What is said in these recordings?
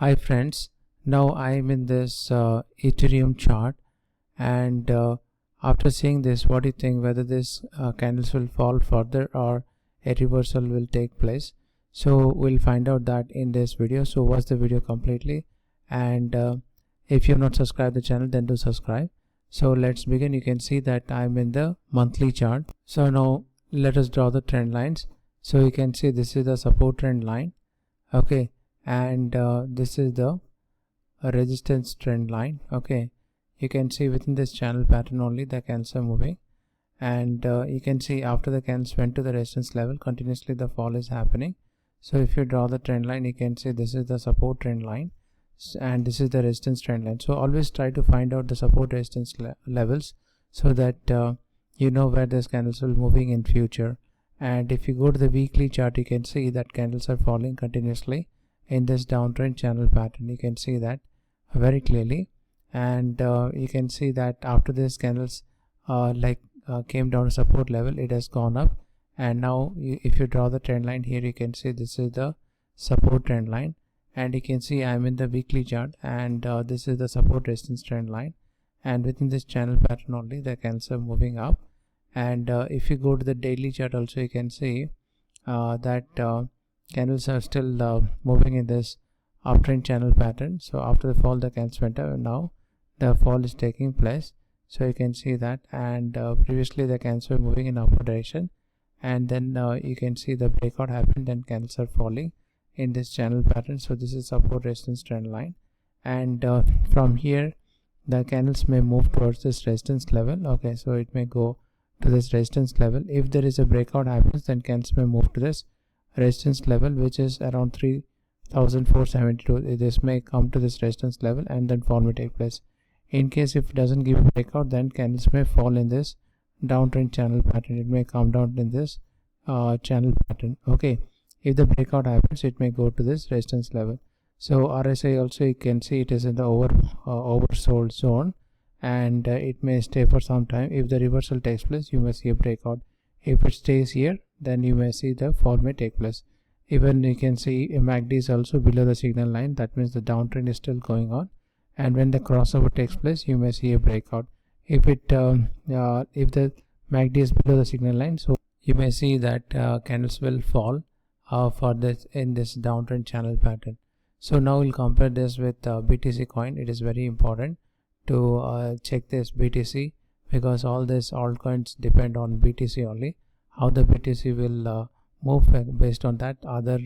Hi friends, now I am in this Ethereum chart, and after seeing this, what do you think, whether this candles will fall further or a reversal will take place? So we'll find out that in this video. So watch the video completely, and if you have not subscribed the channel, then do subscribe. So let's begin. You can see that I'm in the monthly chart. So now let us draw the trend lines. So you can see this is the support trend line, okay, and this is the resistance trend line. Okay, you can see within this channel pattern only the candles are moving, and you can see after the candles went to the resistance level, continuously the fall is happening. So if you draw the trend line, you can see this is the support trend line and this is the resistance trend line. So always try to find out the support resistance levels, so that you know where this candles will be moving in future. And if you go to the weekly chart, you can see that candles are falling continuously in this downtrend channel pattern. You can see that very clearly, and you can see that after this candles came down to support level, it has gone up, and now if you draw the trend line here, you can see this is the support trend line, and you can see I'm in the weekly chart, and this is the support resistance trend line, and within this channel pattern only the candles are moving up. And if you go to the daily chart also, you can see that candles are still moving in this uptrend channel pattern. So after the fall, the candles went up, and now the fall is taking place. So you can see that, and previously the candles were moving in upward direction, and then you can see the breakout happened, then candles are falling in this channel pattern. So this is support resistance trend line, and from here the candles may move towards this resistance level. Okay, so it may go to this resistance level. If there is a breakout happens, then candles may move to this resistance level, which is around 3472. This may come to this resistance level, and then fall may take place. In case if it doesn't give a breakout, then candles may fall in this downtrend channel pattern. It may come down in this channel pattern. Okay, if the breakout happens, it may go to this resistance level. So RSI also, you can see it is in the oversold zone, and it may stay for some time. If the reversal takes place, you may see a breakout. If it stays here, then you may see the fall may take place. Even you can see MACD is also below the signal line. That means the downtrend is still going on, and when the crossover takes place, you may see a breakout. If the MACD is below the signal line, so you may see that candles will fall for this in this downtrend channel pattern. So now we'll compare this with BTC coin. It is very important to check this BTC, because all these altcoins depend on BTC only. How the BTC will move, based on that other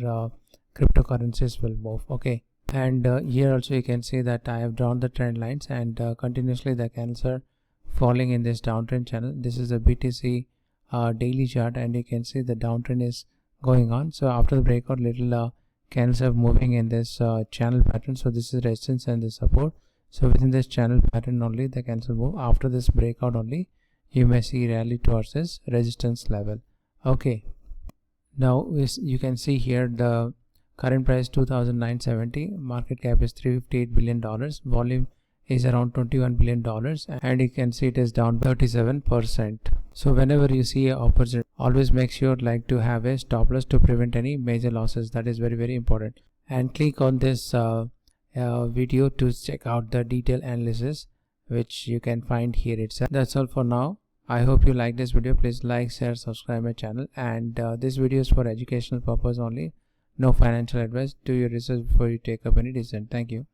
cryptocurrencies will move. Okay, and here also you can see that I have drawn the trend lines, and continuously the candles are falling in this downtrend channel. This is the BTC daily chart, and you can see the downtrend is going on. So after the breakout, little candles are moving in this channel pattern. So this is resistance and this support. So within this channel pattern only the candles will move. After this breakout only, you may see rally towards this resistance level. Okay, now you can see here the current price 2,970, market cap is $358 billion, volume is around $21 billion, and you can see it is down 37%. So whenever you see an opportunity, always make sure to have a stop loss to prevent any major losses. That is very, very important. And click on this video to check out the detailed analysis, which you can find here itself. That's all for now. I hope you like this video. Please like, share, subscribe my channel, and this video is for educational purpose only. No financial advice. Do your research before you take up any decision. Thank you.